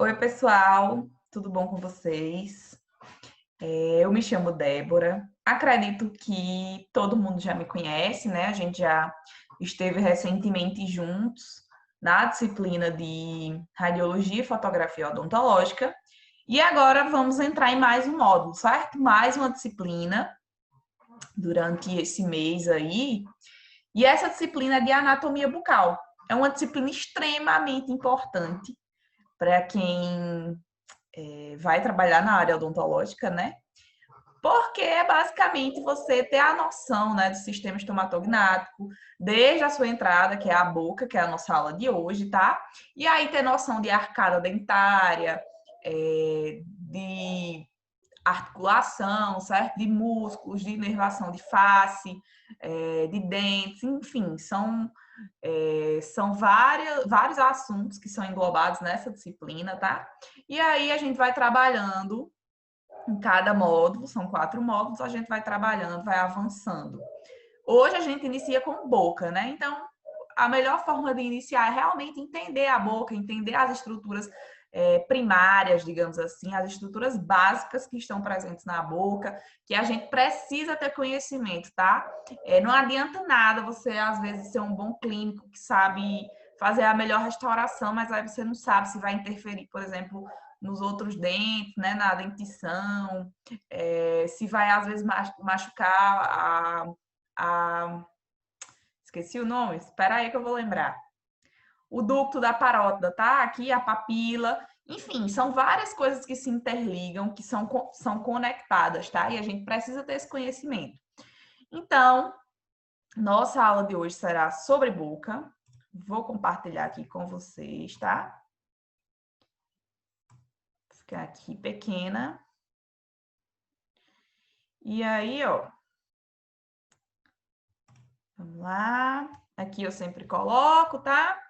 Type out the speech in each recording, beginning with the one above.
Oi, pessoal, tudo bom com vocês? Eu me chamo Débora. Acredito que todo mundo já me conhece, né? A gente já esteve recentemente juntos na disciplina de Radiologia e Fotografia Odontológica. E agora vamos entrar em mais um módulo, certo? Mais uma disciplina durante esse mês aí. E essa disciplina é de anatomia bucal. É uma disciplina extremamente importante para quem vai trabalhar na área odontológica, né? Porque é basicamente você ter a noção, né, do sistema estomatognático, desde a sua entrada, que é a boca, que é a nossa aula de hoje, tá? E aí ter noção de arcada dentária, de articulação, certo? De músculos, de inervação de face, de dentes, enfim, são vários assuntos que são englobados nessa disciplina, tá? E aí a gente vai trabalhando em cada módulo, são 4 módulos, a gente vai trabalhando, vai avançando. Hoje a gente inicia com boca, né? Então, a melhor forma de iniciar é realmente entender a boca, entender as estruturas primárias, digamos assim, as estruturas básicas que estão presentes na boca, que a gente precisa ter conhecimento, tá? Não adianta nada você, às vezes, ser um bom clínico que sabe fazer a melhor restauração, mas aí você não sabe se vai interferir, por exemplo, nos outros dentes, né, na dentição, se vai, às vezes, machucar esqueci o nome, espera aí que eu vou lembrar. O ducto da parótida, tá? Aqui a papila. Enfim, são várias coisas que se interligam, que são conectadas, tá? E a gente precisa ter esse conhecimento. Então, nossa aula de hoje será sobre boca. Vou compartilhar aqui com vocês, tá? Vou ficar aqui pequena. E aí, ó. Vamos lá. Aqui eu sempre coloco, tá?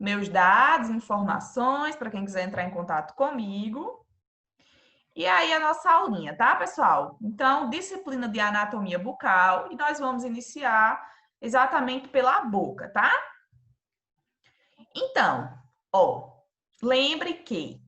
Meus dados, informações, para quem quiser entrar em contato comigo. E aí a nossa aulinha, tá, pessoal? Então, disciplina de anatomia bucal e nós vamos iniciar exatamente pela boca, tá? Então, ó, lembre que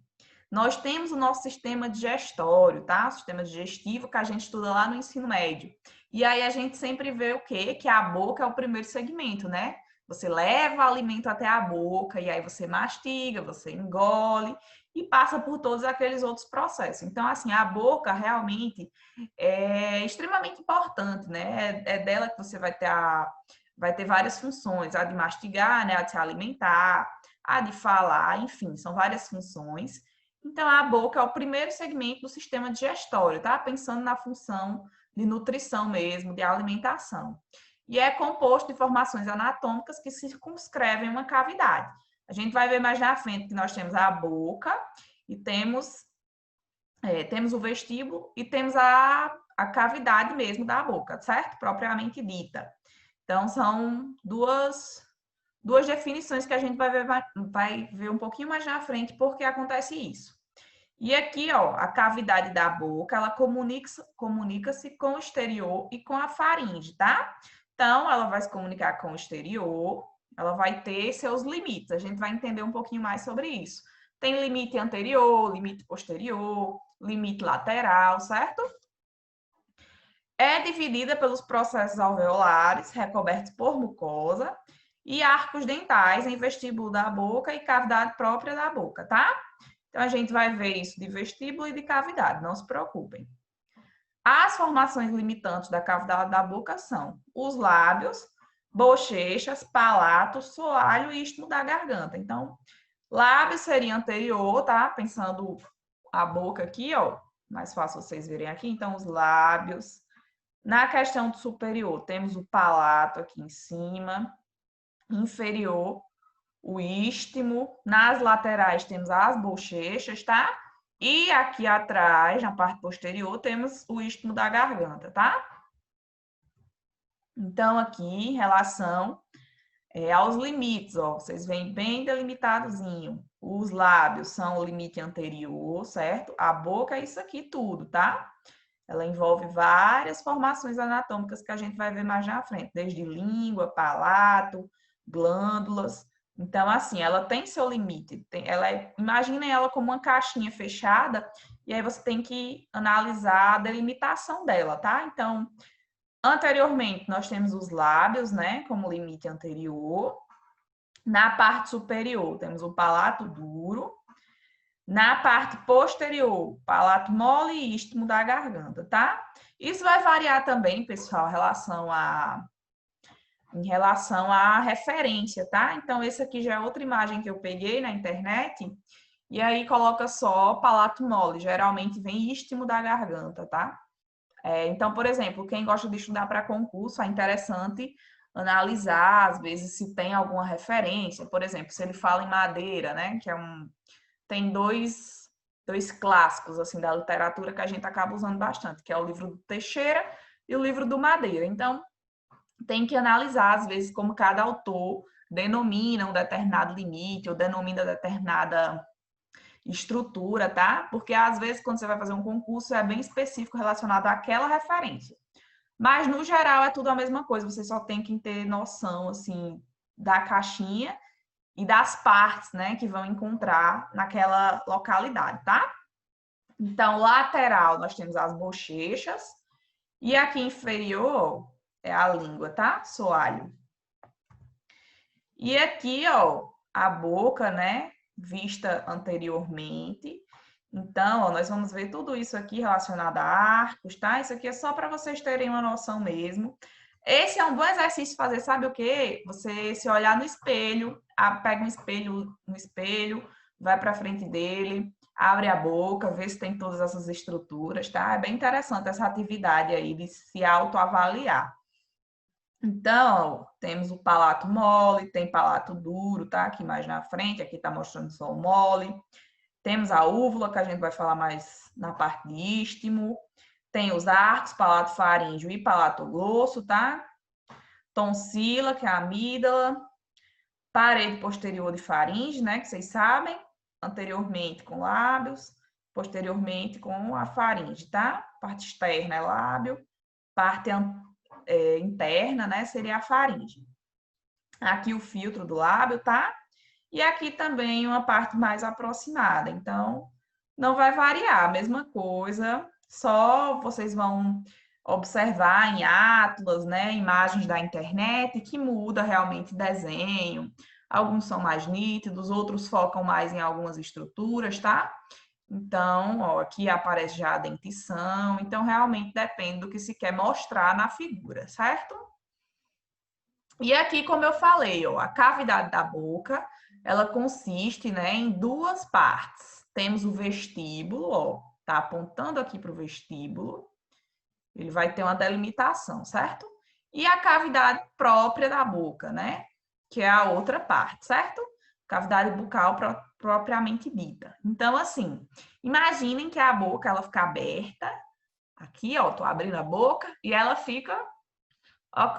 nós temos o nosso sistema digestório, tá? O sistema digestivo que a gente estuda lá no ensino médio. E aí a gente sempre vê o quê? Que a boca é o primeiro segmento, né? Você leva alimento até a boca e aí você mastiga, você engole e passa por todos aqueles outros processos. Então, assim, a boca realmente é extremamente importante, né? É dela que você vai ter várias funções, a de mastigar, né? A de se alimentar, a de falar, enfim, são várias funções. Então, a boca é o primeiro segmento do sistema digestório, tá? Pensando na função de nutrição mesmo, de alimentação. E é composto de formações anatômicas que circunscrevem uma cavidade. A gente vai ver mais na frente que nós temos a boca e temos o vestíbulo e temos a cavidade mesmo da boca, certo? Propriamente dita. Então, são duas definições que a gente vai ver um pouquinho mais na frente porque acontece isso. E aqui, ó, a cavidade da boca, ela comunica-se com o exterior e com a faringe, tá? Então, ela vai se comunicar com o exterior, ela vai ter seus limites. A gente vai entender um pouquinho mais sobre isso. Tem limite anterior, limite posterior, limite lateral, certo? É dividida pelos processos alveolares, recobertos por mucosa, e arcos dentais em vestíbulo da boca e cavidade própria da boca, tá? Então, a gente vai ver isso de vestíbulo e de cavidade, não se preocupem. As formações limitantes da cavidade da boca são os lábios, bochechas, palato, soalho e istmo da garganta. Então, lábio seria anterior, tá? Pensando a boca aqui, ó, mais fácil vocês verem aqui. Então, os lábios. Na questão do superior, temos o palato aqui em cima, inferior, o istmo, nas laterais temos as bochechas, tá? E aqui atrás, na parte posterior, temos o istmo da garganta, tá? Então, aqui, em relação aos limites, ó, vocês veem bem delimitadinho. Os lábios são o limite anterior, certo? A boca é isso aqui tudo, tá? Ela envolve várias formações anatômicas que a gente vai ver mais na frente, desde língua, palato, glândulas. Então, assim, ela tem seu limite. Imaginem ela como uma caixinha fechada, e aí você tem que analisar a delimitação dela, tá? Então, anteriormente, nós temos os lábios, né, como limite anterior. Na parte superior, temos o palato duro. Na parte posterior, palato mole e istmo da garganta, tá? Isso vai variar também, pessoal, em relação à referência, tá? Então, esse aqui já é outra imagem que eu peguei na internet. E aí coloca só palato mole. Geralmente vem istmo da garganta, tá? Então, por exemplo, quem gosta de estudar para concurso, é interessante analisar, às vezes, se tem alguma referência. Por exemplo, se ele fala em madeira, né? Tem dois clássicos, assim, da literatura que a gente acaba usando bastante, que é o livro do Teixeira e o livro do Madeira. Então, tem que analisar, às vezes, como cada autor denomina um determinado limite ou denomina determinada estrutura, tá? Porque, às vezes, quando você vai fazer um concurso, é bem específico relacionado àquela referência. Mas, no geral, é tudo a mesma coisa. Você só tem que ter noção, assim, da caixinha e das partes, né, que vão encontrar naquela localidade, tá? Então, lateral, nós temos as bochechas. E aqui inferior é a língua, tá? Soalho. E aqui, ó, a boca, né? Vista anteriormente. Então, ó, nós vamos ver tudo isso aqui relacionado a arcos, tá? Isso aqui é só para vocês terem uma noção mesmo. Esse é um bom exercício fazer, sabe o quê? Você se olhar no espelho, pega um espelho no espelho, vai para frente dele, abre a boca, vê se tem todas essas estruturas, tá? É bem interessante essa atividade aí de se autoavaliar. Então, temos o palato mole, tem palato duro, tá? Aqui mais na frente, aqui tá mostrando só o mole. Temos a úvula, que a gente vai falar mais na parte de istmo. Tem os arcos, palato faríngeo e palato grosso, tá? Tonsila, que é a amígdala. Parede posterior de faringe, né? Que vocês sabem. Anteriormente com lábios, posteriormente com a faringe, tá? Parte externa é lábio, parte interna, né? Seria a faringe. Aqui o filtro do lábio, tá? E aqui também uma parte mais aproximada. Então, não vai variar, a mesma coisa, só vocês vão observar em atlas, né, imagens da internet, que muda realmente desenho. Alguns são mais nítidos, outros focam mais em algumas estruturas, tá? Então, ó, aqui aparece já a dentição. Então, realmente depende do que se quer mostrar na figura, certo? E aqui, como eu falei, ó, a cavidade da boca, ela consiste, né, em duas partes. Temos o vestíbulo, ó, tá apontando aqui para o vestíbulo. Ele vai ter uma delimitação, certo? E a cavidade própria da boca, né? Que é a outra parte, certo? Cavidade bucal propriamente dita. Então, assim, imaginem que a boca, ela fica aberta. Aqui, ó, tô abrindo a boca e ela fica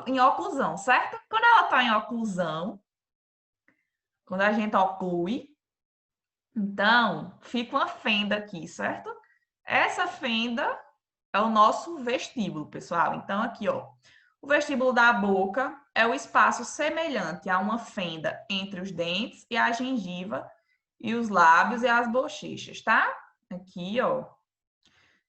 em oclusão, certo? Quando ela está em oclusão, quando a gente oclui, então fica uma fenda aqui, certo? Essa fenda é o nosso vestíbulo, pessoal. Então, aqui, ó, o vestíbulo da boca é o espaço semelhante a uma fenda entre os dentes e a gengiva e os lábios e as bochechas, tá? Aqui, ó,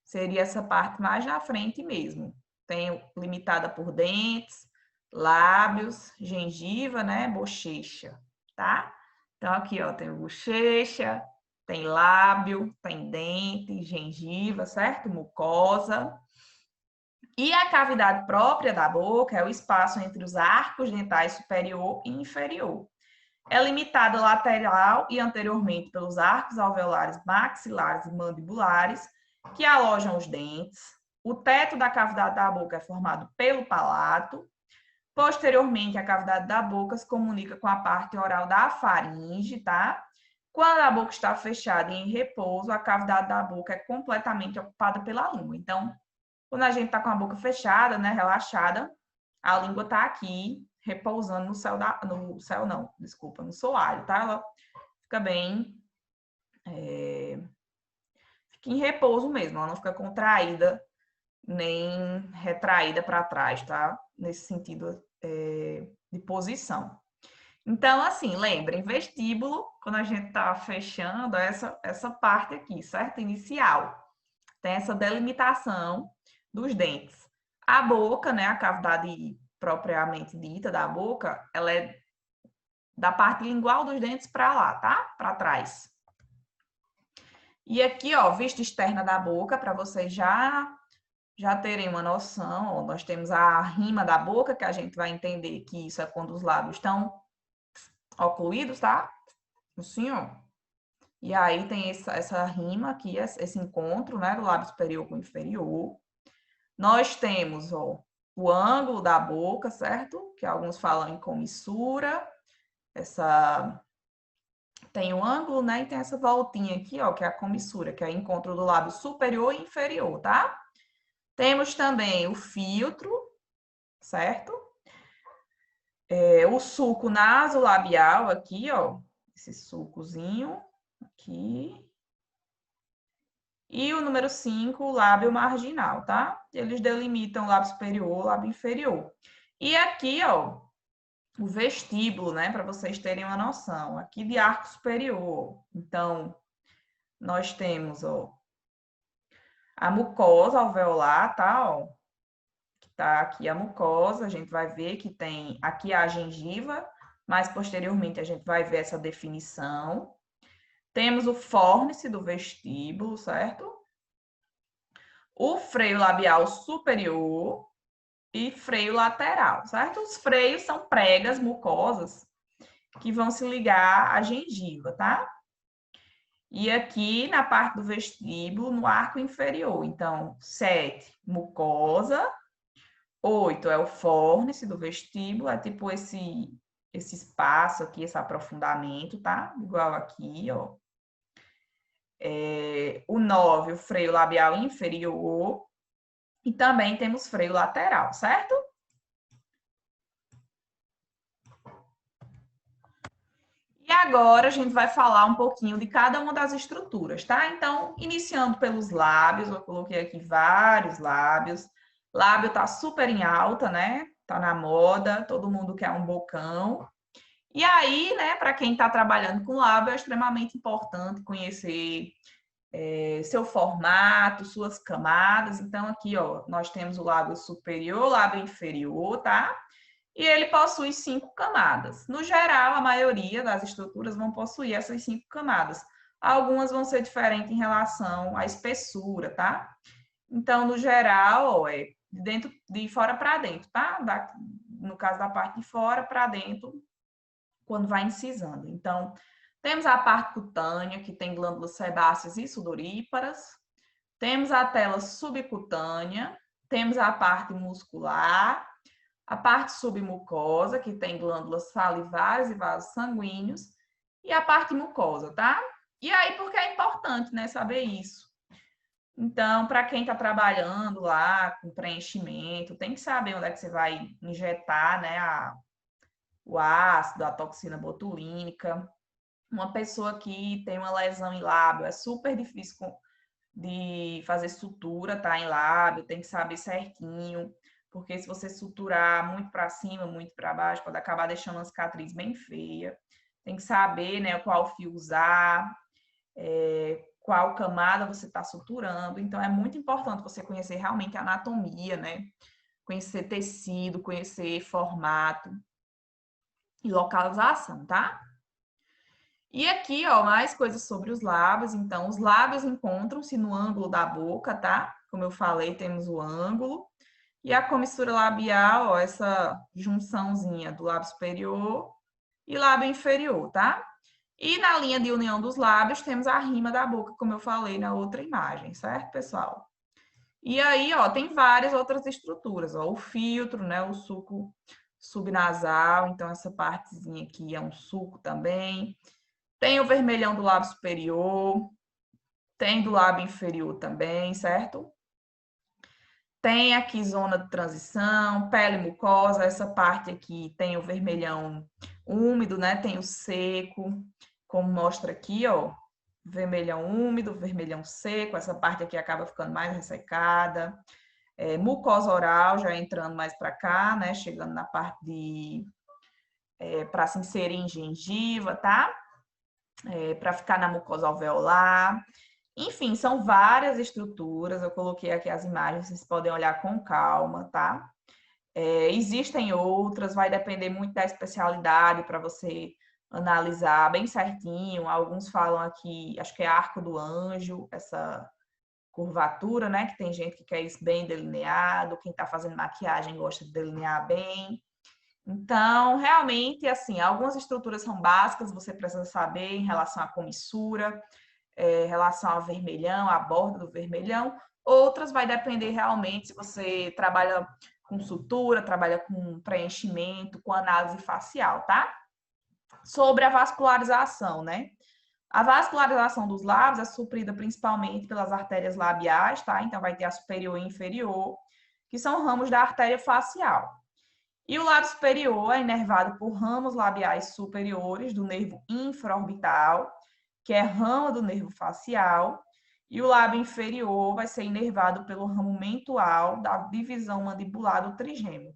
seria essa parte mais na frente mesmo. Tem limitada por dentes, lábios, gengiva, né? Bochecha, tá? Então, aqui, ó, tem bochecha, tem lábio, tem dente, gengiva, certo? Mucosa. E a cavidade própria da boca é o espaço entre os arcos dentais superior e inferior. É limitada lateral e anteriormente pelos arcos alveolares maxilares e mandibulares, que alojam os dentes. O teto da cavidade da boca é formado pelo palato. Posteriormente, a cavidade da boca se comunica com a parte oral da faringe, tá? Quando a boca está fechada e em repouso, a cavidade da boca é completamente ocupada pela língua. Então, quando a gente está com a boca fechada, né, relaxada, a língua está aqui, repousando no soalho, tá? Ela fica bem, fica em repouso mesmo, ela não fica contraída nem retraída para trás, tá? Nesse sentido de posição. Então, assim, lembrem, vestíbulo, quando a gente está fechando, essa parte aqui, certo? Inicial. Tem essa delimitação dos dentes. A boca, né, a cavidade propriamente dita da boca, ela é da parte lingual dos dentes para lá, tá? Para trás. E aqui, ó, vista externa da boca, para vocês já terem uma noção, ó, nós temos a rima da boca, que a gente vai entender que isso é quando os lábios estão ocluídos, tá? Assim, ó. E aí tem essa rima aqui, esse encontro, né, do lábio superior com o inferior. Nós temos, ó, o ângulo da boca, certo? Que alguns falam em comissura. Tem o ângulo, né? E tem essa voltinha aqui, ó, que é a comissura, que é o encontro do lábio superior e inferior, tá? Temos também o filtro, certo? O sulco nasolabial aqui, ó. Esse sulcozinho aqui. E o número 5, o lábio marginal, tá? Eles delimitam o lábio superior, o lábio inferior. E aqui, ó, o vestíbulo, né? Para vocês terem uma noção. Aqui de arco superior. Então, nós temos, ó, a mucosa alveolar, tá? Ó, que tá aqui a mucosa. A gente vai ver que tem aqui a gengiva. Mais posteriormente, a gente vai ver essa definição. Temos o fórnice do vestíbulo, certo? O freio labial superior e freio lateral, certo? Os freios são pregas mucosas que vão se ligar à gengiva, tá? E aqui na parte do vestíbulo, no arco inferior. Então, 7, mucosa. 8 é o fórnice do vestíbulo, é tipo esse espaço aqui, esse aprofundamento, tá? Igual aqui, ó. O 9, o freio labial inferior. E também temos freio lateral, certo? E agora a gente vai falar um pouquinho de cada uma das estruturas, tá? Então, iniciando pelos lábios, eu coloquei aqui vários lábios. Lábio tá super em alta, né? Tá na moda, todo mundo quer um bocão. E aí, né, para quem está trabalhando com lábio, é extremamente importante conhecer seu formato, suas camadas. Então, aqui, ó, nós temos o lábio superior, lábio inferior, tá? E ele possui 5 camadas. No geral, a maioria das estruturas vão possuir essas 5 camadas. Algumas vão ser diferentes em relação à espessura, tá? Então, no geral, ó, é de fora para dentro, tá? No caso da parte de fora para dentro, quando vai incisando. Então, temos a parte cutânea, que tem glândulas sebáceas e sudoríparas. Temos a tela subcutânea. Temos a parte muscular. A parte submucosa, que tem glândulas salivares e vasos sanguíneos. E a parte mucosa, tá? E aí, por que é importante, né, saber isso? Então, para quem está trabalhando lá com preenchimento, tem que saber onde é que você vai injetar, né, o ácido, a toxina botulínica. Uma pessoa que tem uma lesão em lábio, é super difícil de fazer sutura, tá? Em lábio, tem que saber certinho, porque se você suturar muito para cima, muito para baixo, pode acabar deixando uma cicatriz bem feia. Tem que saber, né, qual fio usar, qual camada você está suturando. Então, é muito importante você conhecer realmente a anatomia, né? Conhecer tecido, conhecer formato e localização, tá? E aqui, ó, mais coisas sobre os lábios. Então, os lábios encontram-se no ângulo da boca, tá? Como eu falei, temos o ângulo. E a comissura labial, ó, essa junçãozinha do lábio superior e lábio inferior, tá? E na linha de união dos lábios, temos a rima da boca, como eu falei na outra imagem, certo, pessoal? E aí, ó, tem várias outras estruturas, ó, o filtro, né, o sulco subnasal, então essa partezinha aqui é um sulco também. Tem o vermelhão do lábio superior, tem do lábio inferior também, certo? Tem aqui zona de transição, pele mucosa, essa parte aqui tem o vermelhão úmido, né? Tem o seco, como mostra aqui, ó. Vermelhão úmido, vermelhão seco, essa parte aqui acaba ficando mais ressecada. Mucosa oral já entrando mais para cá, né? Chegando na parte para se inserir em gengiva, tá? Para ficar na mucosa alveolar. Enfim, são várias estruturas. Eu coloquei aqui as imagens, vocês podem olhar com calma, tá? Existem outras, vai depender muito da especialidade para você analisar bem certinho. Alguns falam aqui, acho que é arco do anjo, essa curvatura, né? Que tem gente que quer isso bem delineado, quem está fazendo maquiagem gosta de delinear bem. Então, realmente, assim, algumas estruturas são básicas, você precisa saber em relação à comissura, em relação ao vermelhão, à borda do vermelhão. Outras vai depender realmente se você trabalha com sutura, trabalha com preenchimento, com análise facial, tá? Sobre a vascularização, né? A vascularização dos lábios é suprida principalmente pelas artérias labiais, tá? Então, vai ter a superior e inferior, que são ramos da artéria facial. E o lábio superior é inervado por ramos labiais superiores do nervo infraorbital, que é rama do nervo facial, e o lábio inferior vai ser inervado pelo ramo mentual da divisão mandibular do trigêmeo.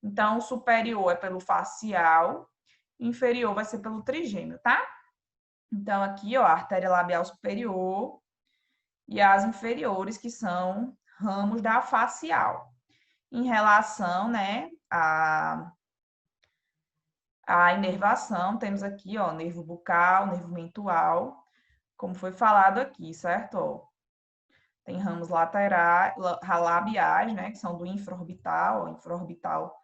Então, o superior é pelo facial, inferior vai ser pelo trigêmeo, tá? Então, aqui, ó, a artéria labial superior e as inferiores, que são ramos da facial. Em relação, né, a inervação, temos aqui, ó, nervo bucal, nervo mentual, como foi falado aqui, certo? Ó, tem ramos laterais, labiais, né, que são do infraorbital, ó, infraorbital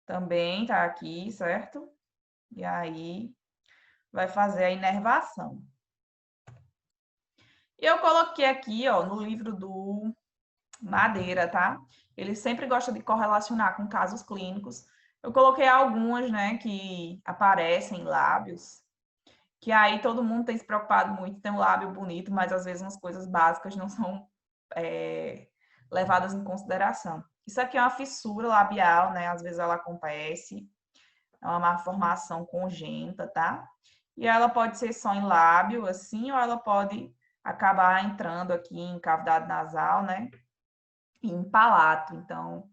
também tá aqui, certo? E aí vai fazer a inervação. Eu coloquei aqui, ó, no livro do Madeira, tá? Ele sempre gosta de correlacionar com casos clínicos. Eu coloquei algumas, né, que aparecem em lábios, que aí todo mundo tem se preocupado muito, tem um lábio bonito, mas às vezes umas coisas básicas não são levadas em consideração. Isso aqui é uma fissura labial, né? Às vezes ela acontece, é uma malformação congênita, tá? E ela pode ser só em lábio, assim, ou ela pode acabar entrando aqui em cavidade nasal, né? E em palato. Então,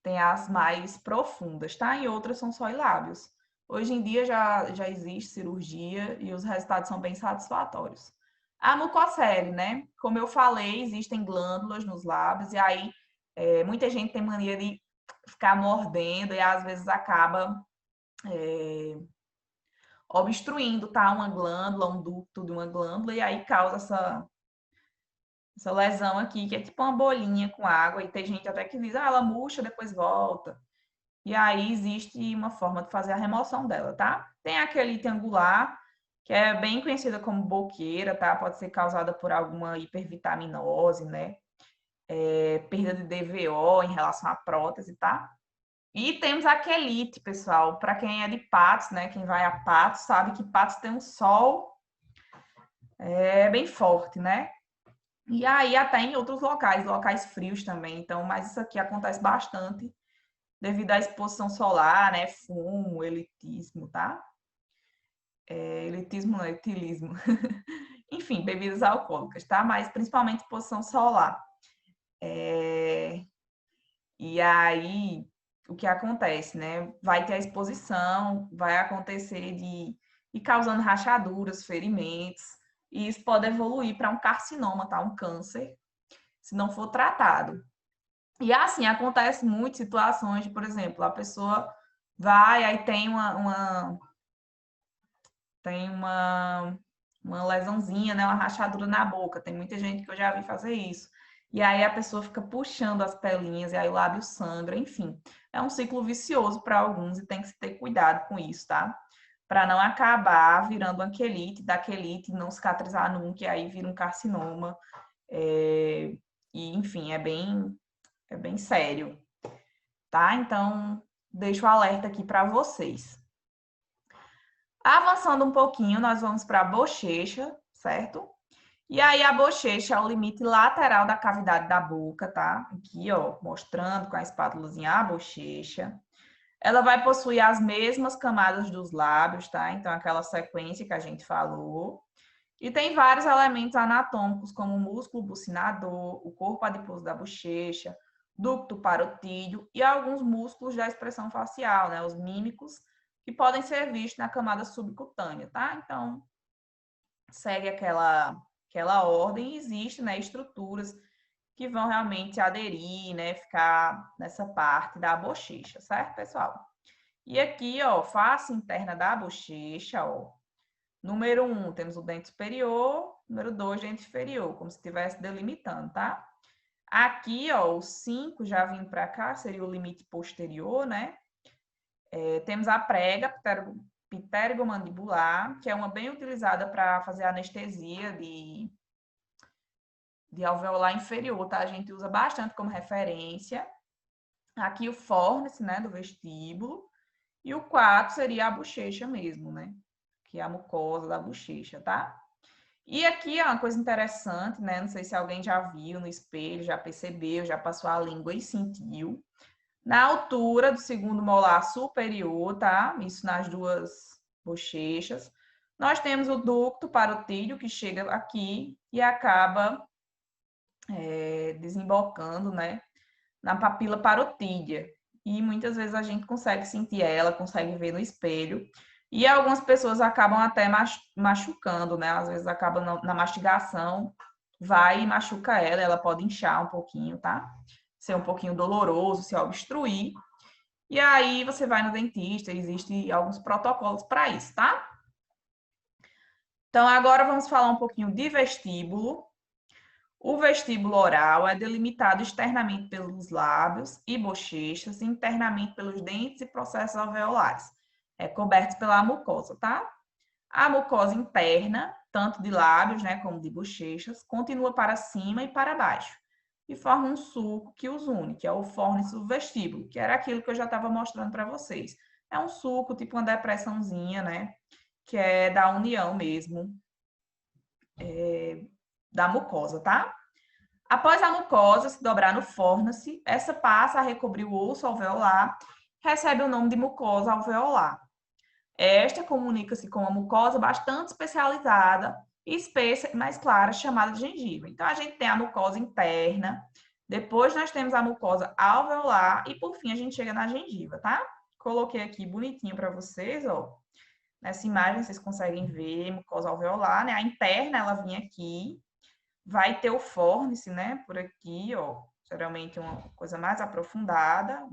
tem as mais profundas, tá? E outras são só em lábios. Hoje em dia já existe cirurgia e os resultados são bem satisfatórios. A mucocele, né? Como eu falei, existem glândulas nos lábios e aí muita gente tem mania de ficar mordendo e às vezes acaba obstruindo, tá? Uma glândula, um ducto de uma glândula e aí causa essa lesão aqui, que é tipo uma bolinha com água, e tem gente até que diz, ah, ela murcha, depois volta. E aí existe uma forma de fazer a remoção dela, tá? Tem a quelite angular, que é bem conhecida como boqueira, tá? Pode ser causada por alguma hipervitaminose, né? Perda de DVO em relação à prótese, tá? E temos a quelite, pessoal. Para quem é de Patos, né? Quem vai a Patos sabe que Patos tem um sol bem forte, né? E aí até em outros locais frios também. Então, mas isso aqui acontece bastante devido à exposição solar, né? Fumo, elitismo, tá? Elitismo não, etilismo. Enfim, bebidas alcoólicas, tá? Mas principalmente exposição solar. E aí, o que acontece, né? Vai ter a exposição, vai acontecer de ir causando rachaduras, ferimentos, e isso pode evoluir para um carcinoma, tá? Um câncer, se não for tratado. E assim, acontece muitas situações de, por exemplo, a pessoa vai, aí tem uma lesãozinha, né? Uma rachadura na boca. Tem muita gente que eu já vi fazer isso. E aí a pessoa fica puxando as pelinhas, e aí o lábio sangra, enfim. É um ciclo vicioso para alguns e tem que se ter cuidado com isso, tá? Para não acabar virando uma quelite, da quelite não cicatrizar nunca, e aí vira um carcinoma. E, enfim, é bem sério, tá? Então, deixo o alerta aqui para vocês. Avançando um pouquinho, nós vamos para a bochecha, certo? E aí, a bochecha é o limite lateral da cavidade da boca, tá? Aqui, ó, mostrando com a espátulazinha a bochecha. Ela vai possuir as mesmas camadas dos lábios, tá? Então, aquela sequência que a gente falou. E tem vários elementos anatômicos, como o músculo bucinador, o corpo adiposo da bochecha, ducto parotídeo e alguns músculos da expressão facial, né? Os mímicos, que podem ser vistos na camada subcutânea, tá? Então, segue aquela ordem e existem, né, estruturas que vão realmente aderir, né, ficar nessa parte da bochecha, certo, pessoal? E aqui, ó, face interna da bochecha, ó, número 1, temos o dente superior, número 2, dente inferior, como se estivesse delimitando, tá? Aqui, ó, o 5 já vindo para cá, seria o limite posterior, né? Temos a prega pterygomandibular, que é uma bem utilizada para fazer anestesia de alveolar inferior, tá? A gente usa bastante como referência. Aqui o fórnice, né, do vestíbulo. E o 4 seria a bochecha mesmo, né? Que é a mucosa da bochecha, tá? E aqui, ó, uma coisa interessante, né? Não sei se alguém já viu no espelho, já percebeu, já passou a língua e sentiu. Na altura do segundo molar superior, tá? Isso nas duas bochechas. Nós temos o ducto parotídeo, que chega aqui e acaba desembocando, né? Na papila parotídea. E muitas vezes a gente consegue sentir ela, consegue ver no espelho. E algumas pessoas acabam até machucando, né? Às vezes acaba na mastigação, vai e machuca ela, ela pode inchar um pouquinho, tá? Ser um pouquinho doloroso, se obstruir. E aí você vai no dentista, existem alguns protocolos para isso, tá? Então agora vamos falar um pouquinho de vestíbulo. O vestíbulo oral é delimitado externamente pelos lábios e bochechas, e internamente pelos dentes e processos alveolares. É coberto pela mucosa, tá? A mucosa interna, tanto de lábios, né, como de bochechas, continua para cima e para baixo e forma um sulco que os une, que é o fórnice do vestíbulo, que era aquilo que eu já estava mostrando para vocês. É um sulco, tipo uma depressãozinha, né, que é da união mesmo da mucosa, tá? Após a mucosa se dobrar no fórnice, essa passa a recobrir o osso alveolar, recebe o nome de mucosa alveolar. Esta comunica-se com uma mucosa bastante especializada, espessa e mais clara, chamada de gengiva. Então, a gente tem a mucosa interna, depois nós temos a mucosa alveolar e, por fim, a gente chega na gengiva, tá? Coloquei aqui bonitinho para vocês, ó. Nessa imagem, vocês conseguem ver mucosa alveolar, né? A interna, ela vinha aqui, vai ter o fórnice, né? Por aqui, ó. Geralmente uma coisa mais aprofundada,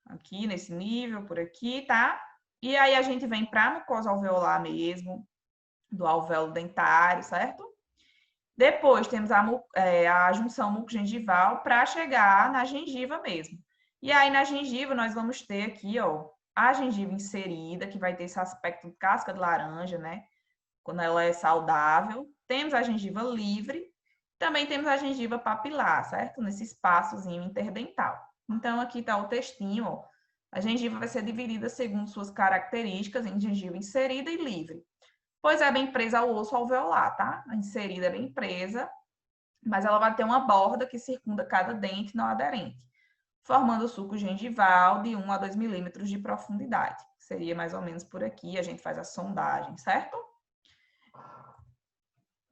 aqui nesse nível, por aqui, tá? E aí a gente vem para a mucosa alveolar mesmo, do alvéolo dentário, certo? Depois temos a junção mucogengival para chegar na gengiva mesmo. E aí na gengiva nós vamos ter aqui, ó, a gengiva inserida, que vai ter esse aspecto de casca de laranja, né? Quando ela é saudável. Temos a gengiva livre, também temos a gengiva papilar, certo? Nesse espaçozinho interdental. Então aqui está o textinho, ó. A gengiva vai ser dividida segundo suas características em gengiva inserida e livre. Pois é bem presa ao osso alveolar, tá? A inserida é bem presa, mas ela vai ter uma borda que circunda cada dente não aderente, formando o suco gengival de 1 a 2 milímetros de profundidade. Seria mais ou menos por aqui, a gente faz a sondagem, certo?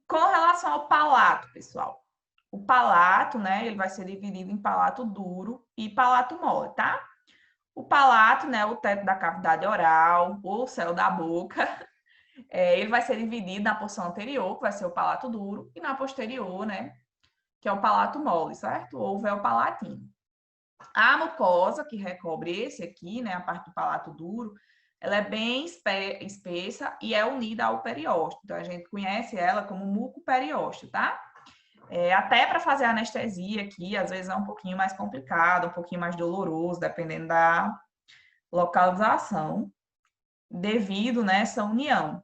Com relação ao palato, pessoal. O palato, né, ele vai ser dividido em palato duro e palato mole, tá? O palato, né, o teto da cavidade oral, ou o céu da boca, ele vai ser dividido na porção anterior, que vai ser o palato duro, e na posterior, né, que é o palato mole, certo? Ou o véu palatino. A mucosa, que recobre esse aqui, né, a parte do palato duro, ela é bem espessa e é unida ao periósteo. Então, a gente conhece ela como mucoperiósteo, tá? Até para fazer anestesia aqui, às vezes é um pouquinho mais complicado, um pouquinho mais doloroso, dependendo da localização, devido nessa união.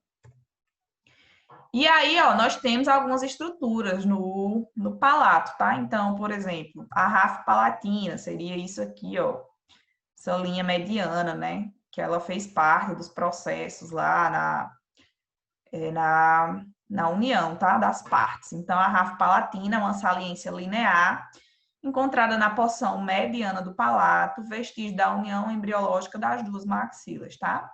E aí, ó, nós temos algumas estruturas no palato, tá? Então, por exemplo, a ráfia palatina seria isso aqui, ó, essa linha mediana, né? Que ela fez parte dos processos lá na união, tá? Das partes. Então, a ráfia palatina é uma saliência linear encontrada na porção mediana do palato, vestígio da união embriológica das duas maxilas, tá?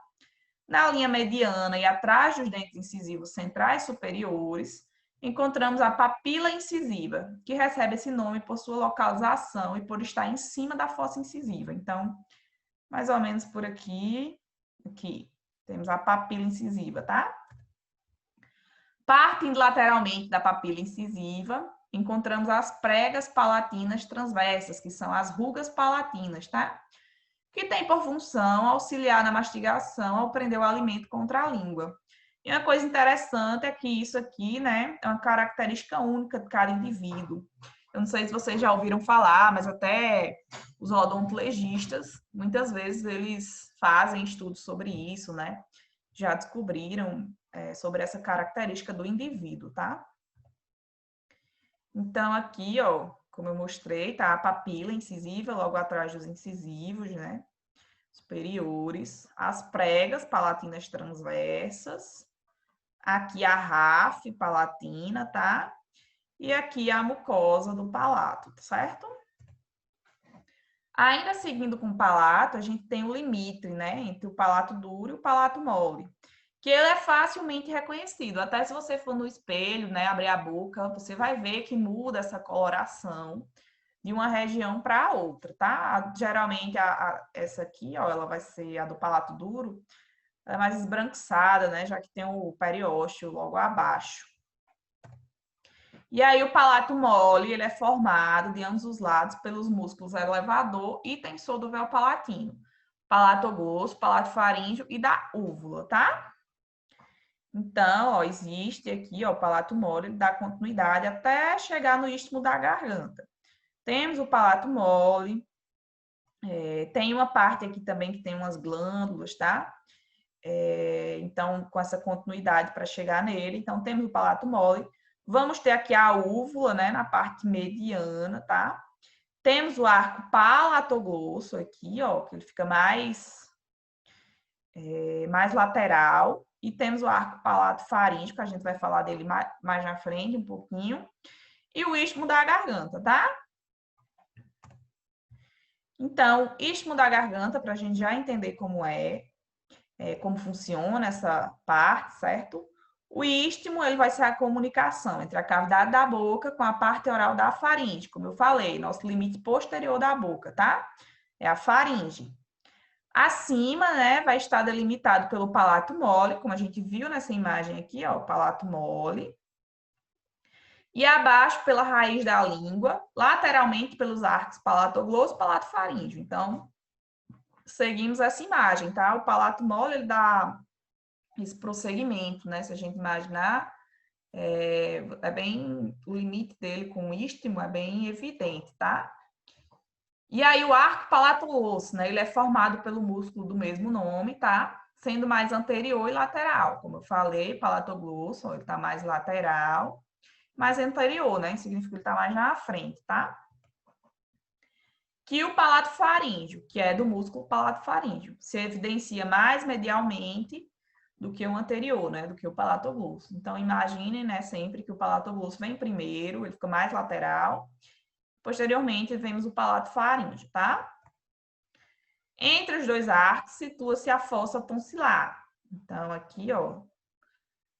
Na linha mediana e atrás dos dentes incisivos centrais superiores, encontramos a papila incisiva, que recebe esse nome por sua localização e por estar em cima da fossa incisiva. Então, mais ou menos por aqui, Aqui, temos a papila incisiva, tá? Partindo lateralmente da papila incisiva, encontramos as pregas palatinas transversas, que são as rugas palatinas, tá? Que tem por função auxiliar na mastigação ao prender o alimento contra a língua. E uma coisa interessante é que isso aqui, né, é uma característica única de cada indivíduo. Eu não sei se vocês já ouviram falar, mas até os odontologistas, muitas vezes eles fazem estudos sobre isso, né? Já descobriram sobre essa característica do indivíduo, tá? Então, aqui, ó, como eu mostrei, tá a papila incisiva, logo atrás dos incisivos, né? Superiores, as pregas palatinas transversas, aqui a RAF palatina, tá? E aqui a mucosa do palato, certo? Ainda seguindo com o palato, a gente tem o limite, né, entre o palato duro e o palato mole, que ele é facilmente reconhecido. Até se você for no espelho, né, abrir a boca, você vai ver que muda essa coloração de uma região para outra, tá? Geralmente essa aqui, ó, ela vai ser a do palato duro, ela é mais esbranquiçada, né, já que tem o periósteo logo abaixo. E aí o palato mole, ele é formado de ambos os lados pelos músculos elevador e tensor do véu palatino, palato grosso, palato faríngeo e da úvula, tá? Então, ó, existe aqui, ó, o palato mole, ele dá continuidade até chegar no istmo da garganta. Temos o palato mole, tem uma parte aqui também que tem umas glândulas, tá? Então, com essa continuidade para chegar nele. Então, temos o palato mole. Vamos ter aqui a úvula, né, na parte mediana, tá? Temos o arco palatoglosso aqui, ó, que ele fica mais lateral. E temos o arco palato-faríngeo, que a gente vai falar dele mais na frente, um pouquinho. E o istmo da garganta, tá? Então, istmo da garganta, para a gente já entender como como funciona essa parte, certo? O istmo, ele vai ser a comunicação entre a cavidade da boca com a parte oral da faringe, como eu falei, nosso limite posterior da boca, tá? É a faringe. Acima, né, vai estar delimitado pelo palato mole, como a gente viu nessa imagem aqui, ó, o palato mole. E abaixo pela raiz da língua, lateralmente pelos arcos palatoglosso e palato faríngeo. Então, seguimos essa imagem, tá? O palato mole, ele dá esse prosseguimento, né? Se a gente imaginar, o limite dele com o istmo é bem evidente, tá? E aí o arco palatoglosso, né? Ele é formado pelo músculo do mesmo nome, tá? Sendo mais anterior e lateral. Como eu falei, palatoglosso, ele tá mais lateral, mais anterior, né? Significa que ele tá mais na frente, tá? Que o palato faríngeo, que é do músculo palato faríngeo, se evidencia mais medialmente do que o anterior, né? Do que o palatoglosso. Então, imaginem, né, sempre que o palatoglosso vem primeiro, ele fica mais lateral. Posteriormente, vemos o palato faríngeo, tá? Entre os dois arcos, situa-se a fossa tonsilar. Então, aqui, ó,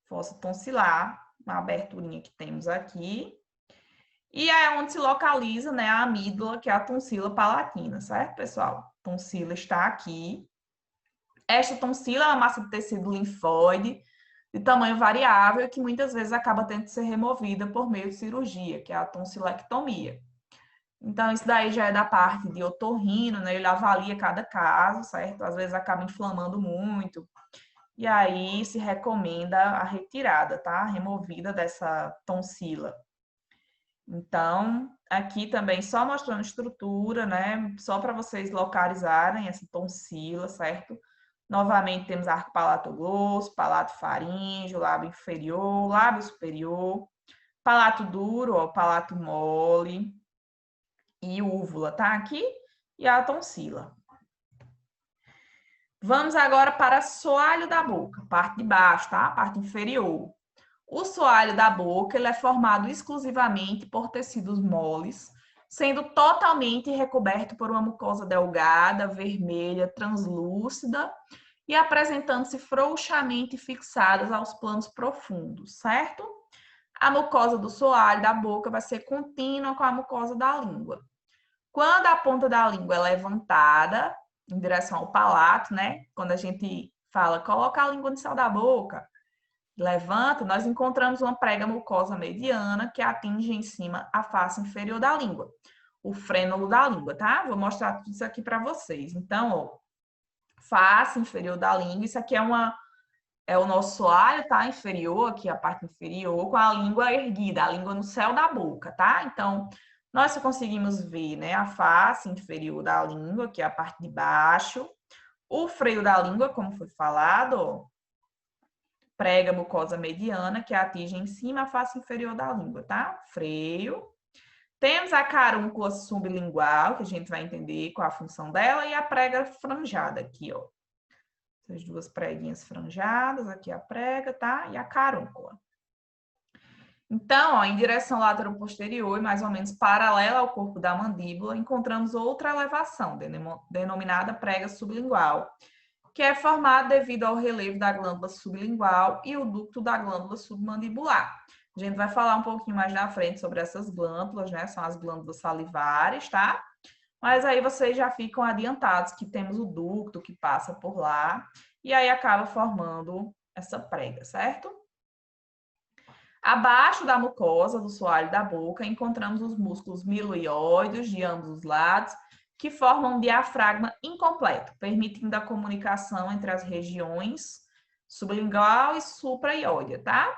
fossa tonsilar, uma aberturinha que temos aqui. E é onde se localiza, né, a amígdala, que é a tonsila palatina, certo, pessoal? A tonsila está aqui. Esta tonsila é uma massa de tecido linfóide de tamanho variável que muitas vezes acaba tendo que ser removida por meio de cirurgia, que é a tonsilectomia. Então, isso daí já é da parte de otorrino, né? Ele avalia cada caso, certo? Às vezes acaba inflamando muito. E aí se recomenda a retirada, tá? A removida dessa tonsila. Então, aqui também só mostrando estrutura, né? Só para vocês localizarem essa tonsila, certo? Novamente temos arco palatoglosso, palato faríngeo, lábio inferior, lábio superior, palato duro, ó, palato mole e úvula, tá? Aqui e a tonsila. Vamos agora para soalho da boca, parte de baixo, tá? Parte inferior. O soalho da boca ele é formado exclusivamente por tecidos moles, sendo totalmente recoberto por uma mucosa delgada, vermelha, translúcida e apresentando-se frouxamente fixadas aos planos profundos, certo? A mucosa do soalho da boca vai ser contínua com a mucosa da língua. Quando a ponta da língua é levantada em direção ao palato, né? Quando a gente fala, coloca a língua no céu da boca, levanta, nós encontramos uma prega mucosa mediana que atinge em cima a face inferior da língua, o frênulo da língua, tá? Vou mostrar tudo isso aqui para vocês. Então, ó, face inferior da língua, isso aqui é o nosso soalho, tá? Inferior, aqui a parte inferior, com a língua erguida, a língua no céu da boca, tá? Então, nós só conseguimos ver, né, a face inferior da língua, que é a parte de baixo, o freio da língua, como foi falado, ó, prega mucosa mediana, que atinge em cima a face inferior da língua, tá? Freio. Temos a carúncula sublingual, que a gente vai entender qual a função dela, e a prega franjada aqui, ó. Essas duas preguinhas franjadas, aqui a prega, tá? E a carúncula. Então, ó, em direção lateral-posterior e mais ou menos paralela ao corpo da mandíbula, encontramos outra elevação, denominada prega sublingual, que é formada devido ao relevo da glândula sublingual e o ducto da glândula submandibular. A gente vai falar um pouquinho mais na frente sobre essas glândulas, né? São as glândulas salivares, tá? Mas aí vocês já ficam adiantados que temos o ducto que passa por lá e aí acaba formando essa prega, certo? Abaixo da mucosa do soalho da boca, encontramos os músculos miloióides de ambos os lados, que formam um diafragma incompleto, permitindo a comunicação entre as regiões sublingual e supraioide, tá?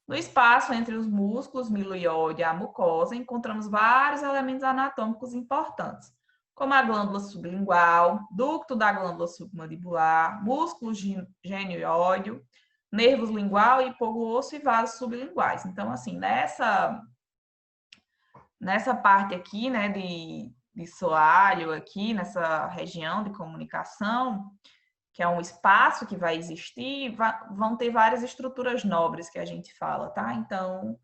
No espaço entre os músculos miloiode e a mucosa, encontramos vários elementos anatômicos importantes, como a glândula sublingual, ducto da glândula submandibular, músculo genioide, nervos lingual, hipoglôsso e vasos sublinguais. Então, assim, nessa parte aqui, né, de soalho aqui, nessa região de comunicação, que é um espaço que vai existir, vão ter várias estruturas nobres que a gente fala, tá? Então,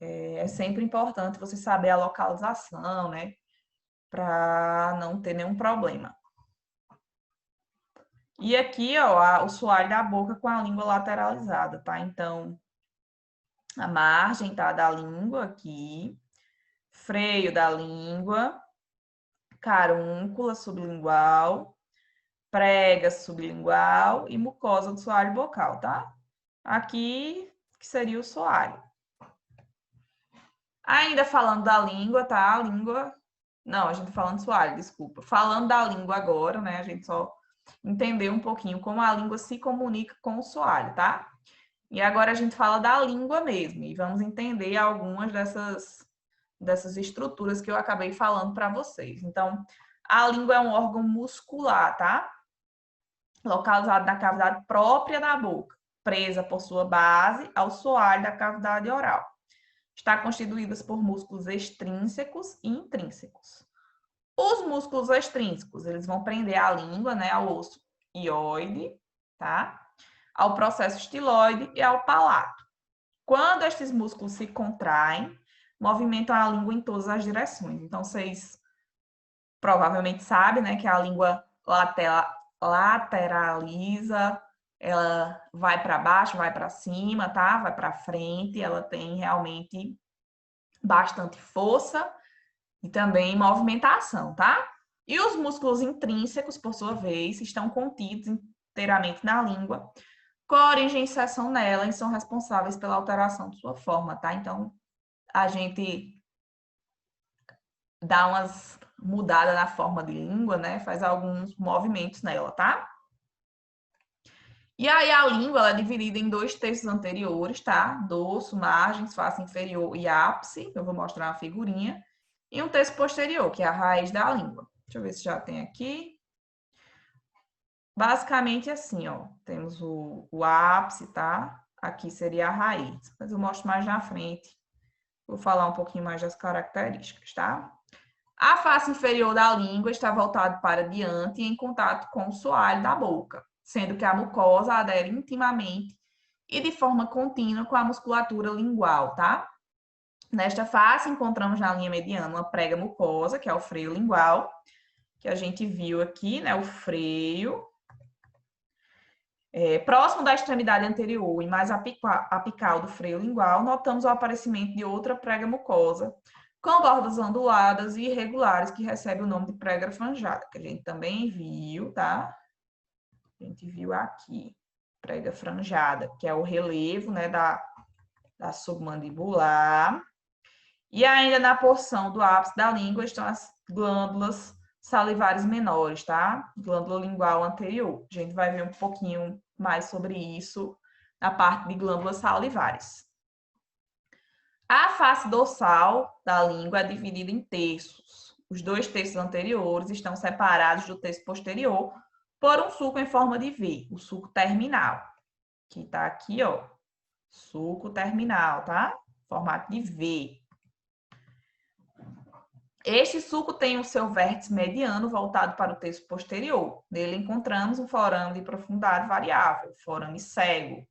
é sempre importante você saber a localização, né? Para não ter nenhum problema. E aqui, ó, o soalho da boca com a língua lateralizada, tá? Então, a margem, tá, da língua aqui, freio da língua, carúncula sublingual, prega sublingual e mucosa do soalho bucal, tá? Aqui que seria o soalho. Ainda falando da língua, tá? A língua... Não, a gente tá falando do soalho, desculpa. Falando da língua agora, né? A gente só entender um pouquinho como a língua se comunica com o soalho, tá? E agora a gente fala da língua mesmo. E vamos entender algumas dessas estruturas que eu acabei falando para vocês. Então, a língua é um órgão muscular, tá? Localizado na cavidade própria da boca, presa por sua base ao soalho da cavidade oral. Está constituída por músculos extrínsecos e intrínsecos. Os músculos extrínsecos, eles vão prender a língua, né, ao osso hioide, tá? Ao processo estiloide e ao palato. Quando estes músculos se contraem, movimentam a língua em todas as direções. Então, vocês provavelmente sabem, né, que a língua lateraliza, ela vai para baixo, vai para cima, tá? Vai para frente, ela tem realmente bastante força e também movimentação, tá? E os músculos intrínsecos, por sua vez, estão contidos inteiramente na língua, com a origem e seção nela e são responsáveis pela alteração de sua forma, tá? Então, a gente dá umas mudadas na forma de língua, né? Faz alguns movimentos nela, tá? E aí a língua ela é dividida em 2 terços anteriores, tá? Dorso, margens, face inferior e ápice, que eu vou mostrar na figurinha. E um terço posterior, que é a raiz da língua. Deixa eu ver se já tem aqui. Basicamente assim, ó. Temos o ápice, tá? Aqui seria a raiz. Mas eu mostro mais na frente. Vou falar um pouquinho mais das características, tá? A face inferior da língua está voltada para diante e em contato com o soalho da boca, sendo que a mucosa adere intimamente e de forma contínua com a musculatura lingual, tá? Nesta face, encontramos na linha mediana uma prega mucosa, que é o freio lingual, que a gente viu aqui, né? O freio. Próximo da extremidade anterior e mais apical do freio lingual, notamos o aparecimento de outra prega mucosa, com bordas onduladas e irregulares, que recebe o nome de prega franjada, que a gente também viu, tá? A gente viu aqui, prega franjada, que é o relevo, né, da submandibular. E ainda na porção do ápice da língua estão as glândulas salivares menores, tá? Glândula lingual anterior. A gente vai ver um pouquinho mais sobre isso na parte de glândulas salivares. A face dorsal da língua é dividida em terços. Os 2 terços anteriores estão separados do terço posterior por um sulco em forma de V, o sulco terminal. Que tá aqui, ó. Sulco terminal, tá? Formato de V. Este sulco tem o seu vértice mediano voltado para o terço posterior. Nele encontramos um forame de profundidade variável, forame cego.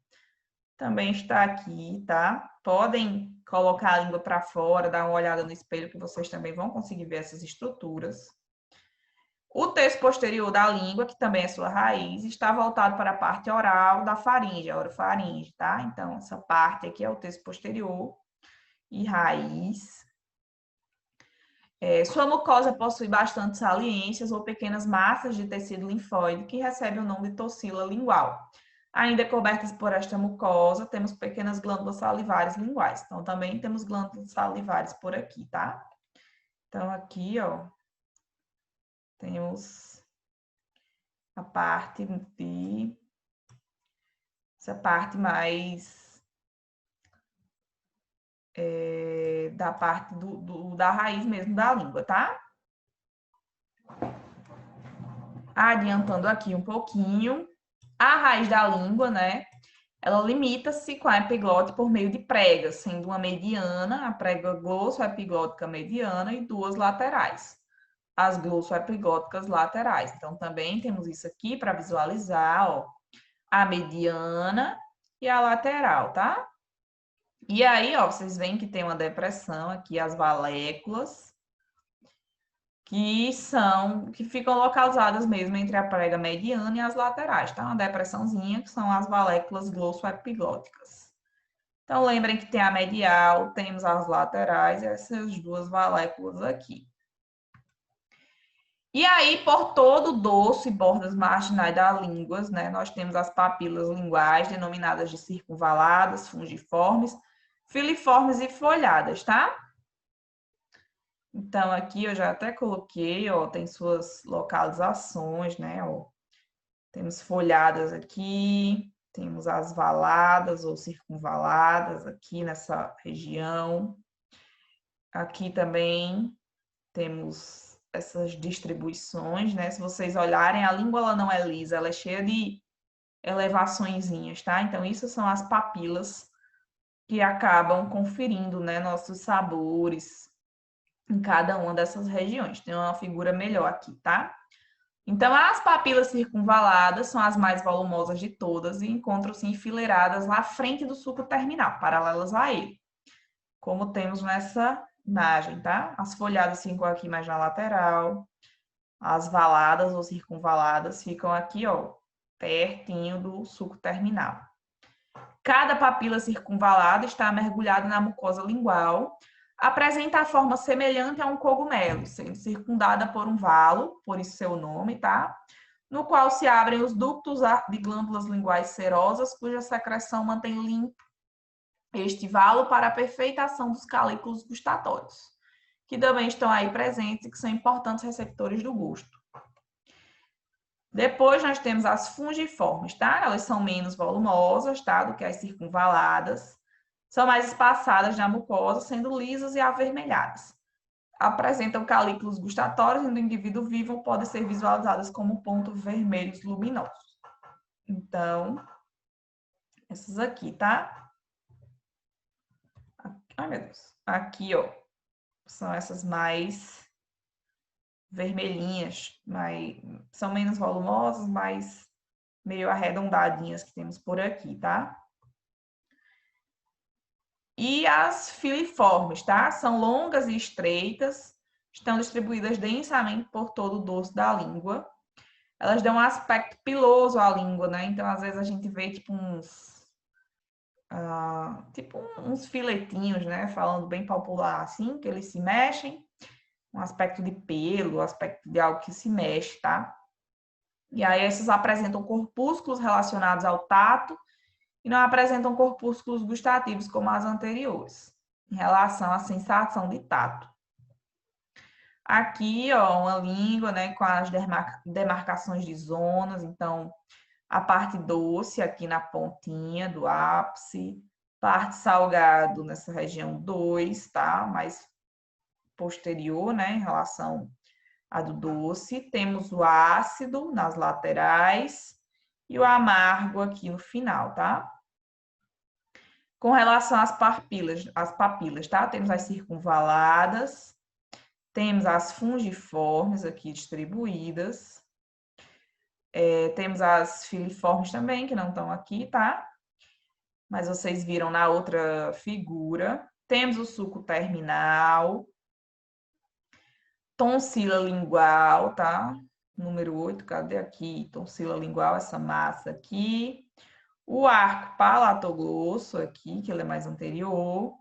Também está aqui, tá? Podem colocar a língua para fora, dar uma olhada no espelho que vocês também vão conseguir ver essas estruturas. O terço posterior da língua, que também é sua raiz, está voltado para a parte oral da faringe, a orofaringe, tá? Então, essa parte aqui é o terço posterior e raiz. Sua mucosa possui bastante saliências ou pequenas massas de tecido linfóide que recebem o nome de toxila lingual. Ainda cobertas por esta mucosa, temos pequenas glândulas salivares linguais. Então, também temos glândulas salivares por aqui, tá? Então, aqui, ó, temos a parte de... essa parte mais... da parte da raiz mesmo da língua, tá? Adiantando aqui um pouquinho, a raiz da língua, né? Ela limita-se com a epiglote por meio de pregas, sendo uma mediana, a prega glossoepigótica mediana, e 2 laterais, as glossoepigóticas laterais. Então, também temos isso aqui para visualizar, ó, a mediana e a lateral, tá? E aí, ó, vocês veem que tem uma depressão aqui, as valéculas, que ficam localizadas mesmo entre a prega mediana e as laterais, tá? Uma depressãozinha, que são as valéculas glossoepigóticas. Então, lembrem que tem a medial, temos as laterais e essas 2 valéculas aqui. E aí, por todo o dorso e bordas marginais das línguas, né, nós temos as papilas linguais, denominadas de circunvaladas, fungiformes, filiformes e folhadas, tá? Então, aqui eu já até coloquei, ó, tem suas localizações, né, ó. Temos folhadas aqui, temos as valadas ou circunvaladas aqui nessa região. Aqui também temos essas distribuições, né? Se vocês olharem, a língua ela não é lisa, ela é cheia de elevaçõezinhas, tá? Então, isso são as papilas que acabam conferindo, né, nossos sabores em cada uma dessas regiões. Tem uma figura melhor aqui, tá? Então, as papilas circunvaladas são as mais volumosas de todas e encontram-se enfileiradas na frente do sulco terminal, paralelas a ele, como temos nessa imagem, tá? As folhadas ficam aqui mais na lateral, as valadas ou circunvaladas ficam aqui, ó, pertinho do sulco terminal. Cada papila circunvalada está mergulhada na mucosa lingual, apresenta a forma semelhante a um cogumelo, sendo circundada por um valo, por isso seu nome, tá? No qual se abrem os ductos de glândulas linguais serosas, cuja secreção mantém limpo este valo para a perfeita ação dos calículos gustatórios, que também estão aí presentes e que são importantes receptores do gosto. Depois nós temos as fungiformes, tá? Elas são menos volumosas, tá? Do que as circunvaladas. São mais espaçadas na mucosa, sendo lisas e avermelhadas. Apresentam calículos gustatórios e no indivíduo vivo podem ser visualizadas como pontos vermelhos luminosos. Então, essas aqui, tá? Ai, meu Deus. Aqui, ó, são essas mais vermelhinhas, são menos volumosas, mas meio arredondadinhas que temos por aqui, tá? E as filiformes, tá? São longas e estreitas, estão distribuídas densamente por todo o dorso da língua. Elas dão um aspecto piloso à língua, né? Então, às vezes, a gente vê tipo uns filetinhos, né? Falando bem popular assim, que eles se mexem. Um aspecto de pelo, um aspecto de algo que se mexe, tá? E aí essas apresentam corpúsculos relacionados ao tato e não apresentam corpúsculos gustativos como as anteriores, em relação à sensação de tato. Aqui, ó, uma língua, né, com as demarcações de zonas, então a parte doce aqui na pontinha do ápice, parte salgado nessa região 2, tá? Mais posterior, né, em relação à do doce. Temos o ácido nas laterais e o amargo aqui no final, tá? Com relação às papilas, tá? Temos as circunvaladas, temos as fungiformes aqui distribuídas, temos as filiformes também, que não estão aqui, tá? Mas vocês viram na outra figura. Temos o sulco terminal, tonsila lingual, tá? Número 8, cadê aqui? Tonsila lingual, essa massa aqui. O arco palatoglosso aqui, que ele é mais anterior.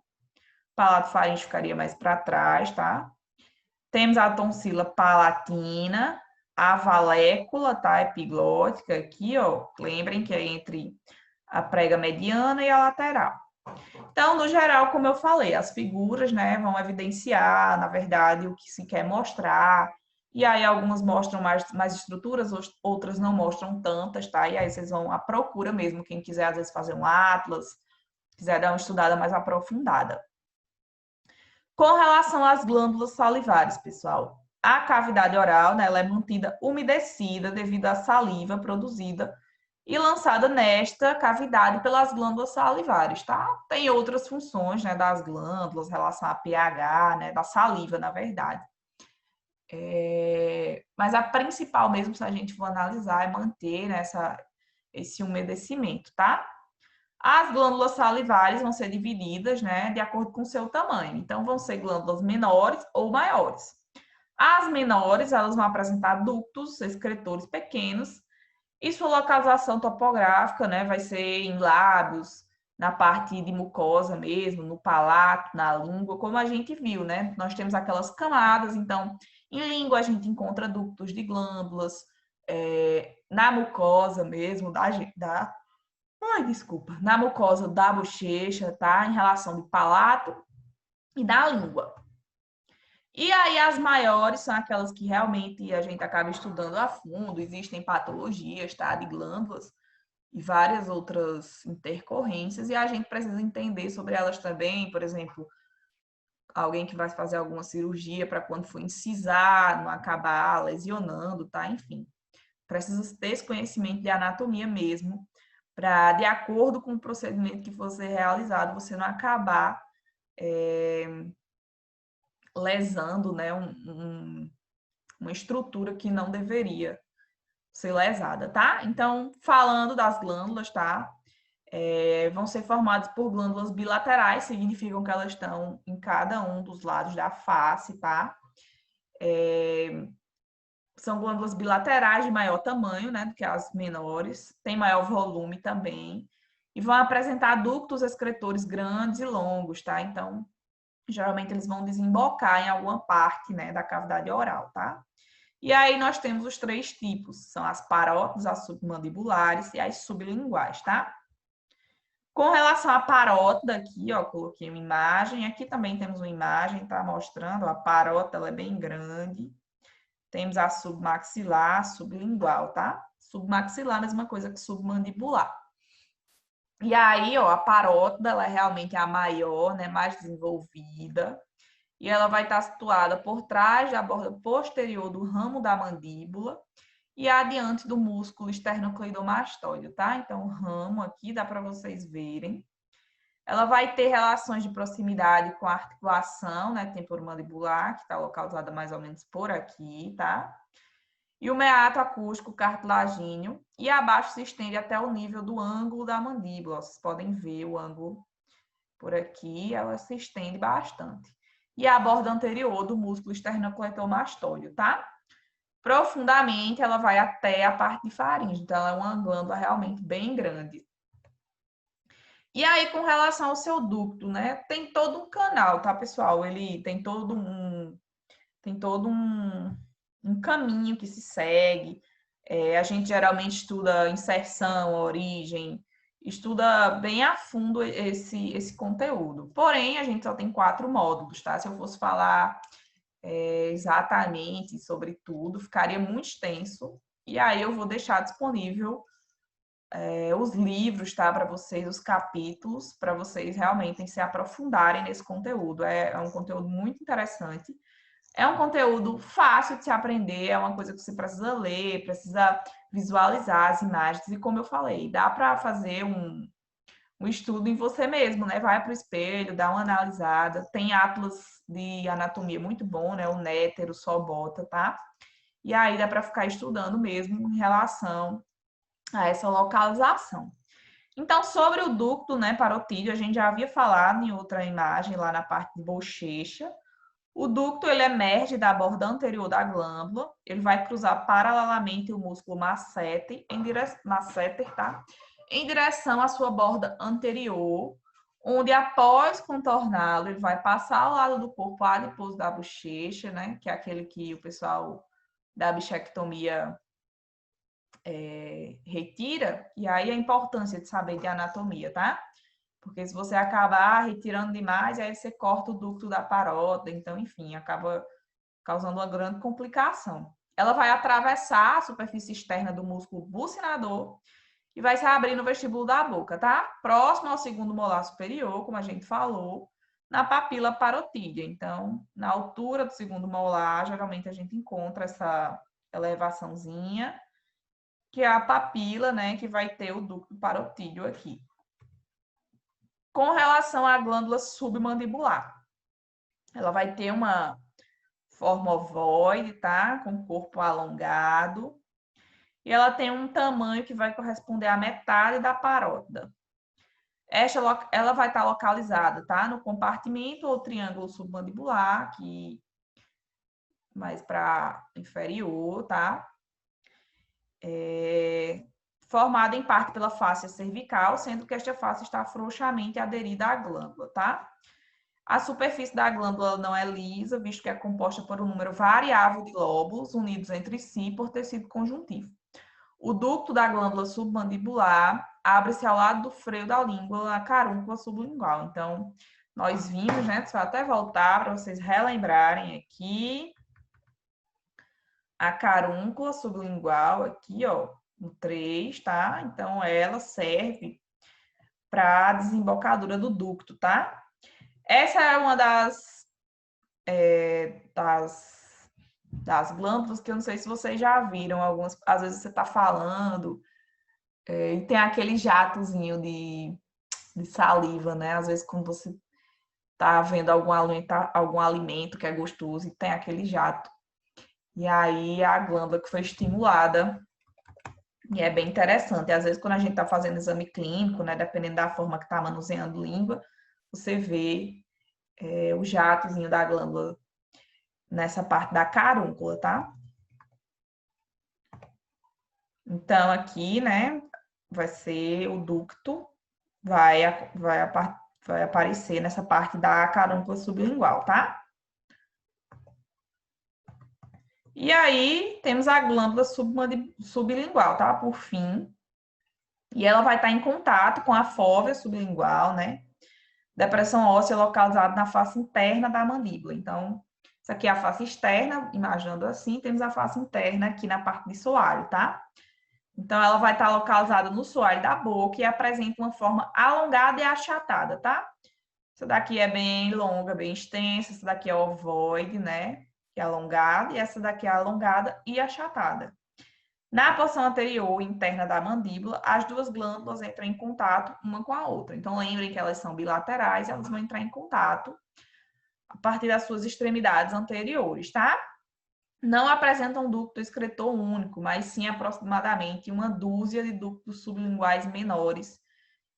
Palato faríngeo ficaria mais para trás, tá? Temos a tonsila palatina, a valécula, tá? Epiglótica aqui, ó. Lembrem que é entre a prega mediana e a lateral. Então, no geral, como eu falei, as figuras, né, vão evidenciar, na verdade, o que se quer mostrar. E aí, algumas mostram mais estruturas, outras não mostram tantas, tá? E aí, vocês vão à procura mesmo, quem quiser, às vezes, fazer um atlas, quiser dar uma estudada mais aprofundada. Com relação às glândulas salivares, pessoal, a cavidade oral, né, ela é mantida umedecida devido à saliva produzida e lançada nesta cavidade pelas glândulas salivares, tá? Tem outras funções, né, das glândulas, relação a pH, né, da saliva, na verdade. Mas a principal mesmo, se a gente for analisar, é manter, né, esse umedecimento, tá? As glândulas salivares vão ser divididas, né, de acordo com o seu tamanho. Então, vão ser glândulas menores ou maiores. As menores, elas vão apresentar ductos excretores pequenos e sua localização topográfica, né, vai ser em lábios, na parte de mucosa mesmo, no palato, na língua, como a gente viu, né? Nós temos aquelas camadas, então, em língua a gente encontra ductos de glândulas, na mucosa mesmo, na mucosa da bochecha, tá? Em relação de palato e da língua. E aí as maiores são aquelas que realmente a gente acaba estudando a fundo, existem patologias, tá? De glândulas e várias outras intercorrências, e a gente precisa entender sobre elas também, por exemplo, alguém que vai fazer alguma cirurgia para quando for incisar, não acabar lesionando, tá? Enfim, precisa ter esse conhecimento de anatomia mesmo, para, de acordo com o procedimento que for ser realizado, você não acabar lesando, né, uma estrutura que não deveria ser lesada, tá? Então, falando das glândulas, tá? Vão ser formadas por glândulas bilaterais, significam que elas estão em cada um dos lados da face, tá? São glândulas bilaterais de maior tamanho, né, do que as menores, tem maior volume também, e vão apresentar ductos excretores grandes e longos, tá? Então, geralmente eles vão desembocar em alguma parte, né, da cavidade oral, tá? E aí nós temos os 3 tipos, são as parótidas, as submandibulares e as sublinguais, tá? Com relação à parótida aqui, ó, coloquei uma imagem, aqui também temos uma imagem, tá mostrando, ó, a parótida ela é bem grande. Temos a submaxilar, a sublingual, tá? Submaxilar, mesma coisa que submandibular. E aí, ó, a parótida, ela é realmente a maior, né, mais desenvolvida. E ela vai estar situada por trás da borda posterior do ramo da mandíbula e adiante do músculo esternocleidomastoide, tá? Então, o ramo aqui dá para vocês verem. Ela vai ter relações de proximidade com a articulação, né, temporomandibular, que está localizada mais ou menos por aqui, tá? E o meato acústico cartilagíneo, e abaixo se estende até o nível do ângulo da mandíbula. Vocês podem ver o ângulo por aqui, ela se estende bastante. E a borda anterior do músculo esternocleidomastoide, tá? Profundamente, ela vai até a parte de faringe, então ela é uma glândula realmente bem grande. E aí, com relação ao seu ducto, né? Tem todo um canal, tá, pessoal? Ele tem todo um caminho que se segue. A gente geralmente estuda inserção, origem, estuda bem a fundo esse conteúdo. Porém, a gente só tem 4 módulos, tá? Se eu fosse falar exatamente sobre tudo, ficaria muito extenso. E aí eu vou deixar disponível os livros, tá? Para vocês, os capítulos, para vocês realmente se aprofundarem nesse conteúdo. É um conteúdo muito interessante. É um conteúdo fácil de se aprender, é uma coisa que você precisa ler, precisa visualizar as imagens. E como eu falei, dá para fazer um estudo em você mesmo, né? Vai para o espelho, dá uma analisada. Tem atlas de anatomia muito bom, né? O Néter, o Sobota, tá? E aí dá para ficar estudando mesmo em relação a essa localização. Então, sobre o ducto, né, parotídeo, a gente já havia falado em outra imagem lá na parte de bochecha. O ducto, ele emerge da borda anterior da glândula, ele vai cruzar paralelamente o músculo masseter, masseter, tá? Em direção à sua borda anterior, onde após contorná-lo, ele vai passar ao lado do corpo adiposo da bochecha, né? Que é aquele que o pessoal da bichectomia retira, e aí a importância de saber de anatomia, tá? Porque se você acabar retirando demais, aí você corta o ducto da parótida, então, enfim, acaba causando uma grande complicação. Ela vai atravessar a superfície externa do músculo bucinador e vai se abrir no vestíbulo da boca, tá? Próximo ao segundo molar superior, como a gente falou, na papila parotídea. Então, na altura do segundo molar, geralmente a gente encontra essa elevaçãozinha, que é a papila, né, que vai ter o ducto parotídeo aqui. Com relação à glândula submandibular, ela vai ter uma forma ovoide, tá? Com o corpo alongado. E ela tem um tamanho que vai corresponder à metade da parótida. Ela vai estar localizada, tá? No compartimento ou triângulo submandibular, aqui mais para inferior, tá? Formada em parte pela fáscia cervical, sendo que esta fáscia está frouxamente aderida à glândula, tá? A superfície da glândula não é lisa, visto que é composta por um número variável de lóbulos unidos entre si por tecido conjuntivo. O ducto da glândula submandibular abre-se ao lado do freio da língua, na carúncula sublingual. Então, nós vimos, né? Deixa eu até voltar para vocês relembrarem aqui. A carúncula sublingual aqui, ó, no 3, tá? Então, ela serve para a desembocadura do ducto, tá? Essa é uma das glândulas que eu não sei se vocês já viram. Algumas, às vezes você está falando e tem aquele jatozinho de saliva, né? Às vezes quando você está vendo algum alimento que é gostoso e tem aquele jato. E aí a glândula que foi estimulada. E é bem interessante. Às vezes, quando a gente está fazendo exame clínico, né, dependendo da forma que está manuseando língua, você vê o jatozinho da glândula nessa parte da carúncula, tá? Então, aqui, né, vai ser o ducto, vai aparecer nessa parte da carúncula sublingual, tá? E aí, temos a glândula sublingual, tá? Por fim. E ela vai estar em contato com a fóvea sublingual, né? Depressão óssea localizada na face interna da mandíbula. Então, isso aqui é a face externa, imaginando assim, temos a face interna aqui na parte de soalho, tá? Então, ela vai estar localizada no soalho da boca e apresenta uma forma alongada e achatada, tá? Essa daqui é bem longa, bem extensa, essa daqui é ovoide, né? Que é alongada, e essa daqui é alongada e achatada. Na porção anterior interna da mandíbula, as duas glândulas entram em contato uma com a outra. Então, lembrem que elas são bilaterais, elas vão entrar em contato a partir das suas extremidades anteriores, tá? Não apresentam ducto excretor único, mas sim aproximadamente uma dúzia de ductos sublinguais menores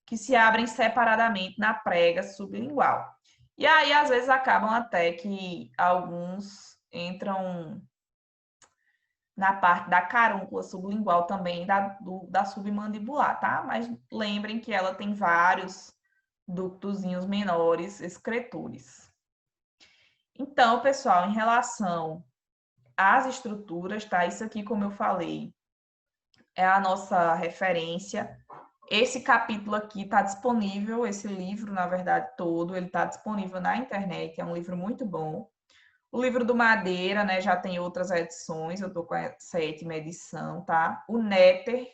que se abrem separadamente na prega sublingual. E aí, às vezes, acabam até que alguns entram na parte da carúncula sublingual também, da submandibular, tá? Mas lembrem que ela tem vários ductozinhos menores excretores. Então, pessoal, em relação às estruturas, tá? Isso aqui, como eu falei, é a nossa referência. Esse capítulo aqui está disponível, esse livro, na verdade, todo, ele está disponível na internet, é um livro muito bom. O livro do Madeira, né, já tem outras edições, eu estou com a 7ª edição, tá? O Néter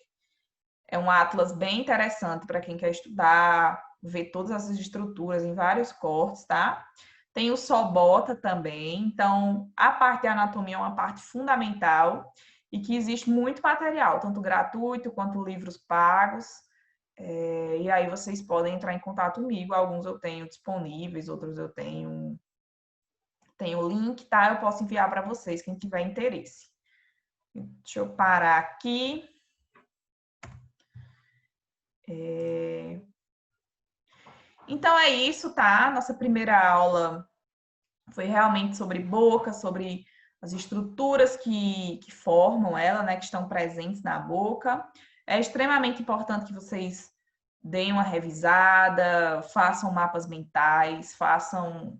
é um atlas bem interessante para quem quer estudar, ver todas essas estruturas em vários cortes, tá? Tem o Sobota também, então a parte de anatomia é uma parte fundamental e que existe muito material, tanto gratuito quanto livros pagos. E aí vocês podem entrar em contato comigo, alguns eu tenho disponíveis, outros eu tenho o link, tá? Eu posso enviar para vocês, quem tiver interesse. Deixa eu parar aqui. Então é isso, tá? Nossa primeira aula foi realmente sobre boca, sobre as estruturas que formam ela, né? Que estão presentes na boca. É extremamente importante que vocês deem uma revisada, façam mapas mentais, façam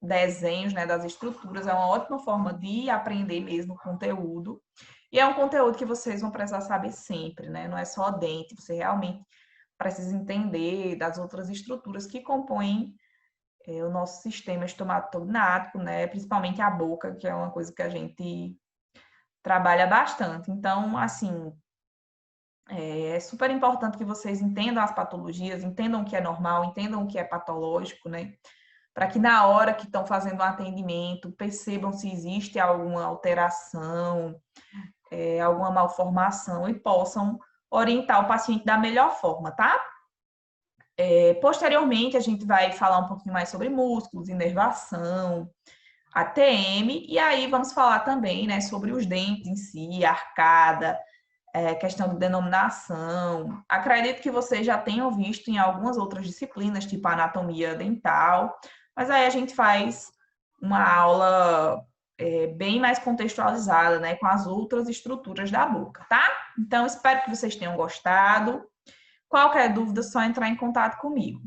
desenhos, né, das estruturas. É uma ótima forma de aprender mesmo o conteúdo. E é um conteúdo que vocês vão precisar saber sempre, né? Não é só dente, você realmente precisa entender das outras estruturas que compõem o nosso sistema estomatognático, né? Principalmente a boca, que é uma coisa que a gente trabalha bastante. Então, assim, é super importante que vocês entendam as patologias, entendam o que é normal, entendam o que é patológico, né? Para que na hora que estão fazendo o atendimento, percebam se existe alguma alteração, alguma malformação e possam orientar o paciente da melhor forma, tá? Posteriormente, a gente vai falar um pouquinho mais sobre músculos, inervação, ATM, e aí vamos falar também, né, sobre os dentes em si, arcada, questão de denominação. Acredito que vocês já tenham visto em algumas outras disciplinas, tipo anatomia dental, mas aí a gente faz uma aula bem mais contextualizada, né, com as outras estruturas da boca, tá? Então, espero que vocês tenham gostado. Qualquer dúvida, é só entrar em contato comigo.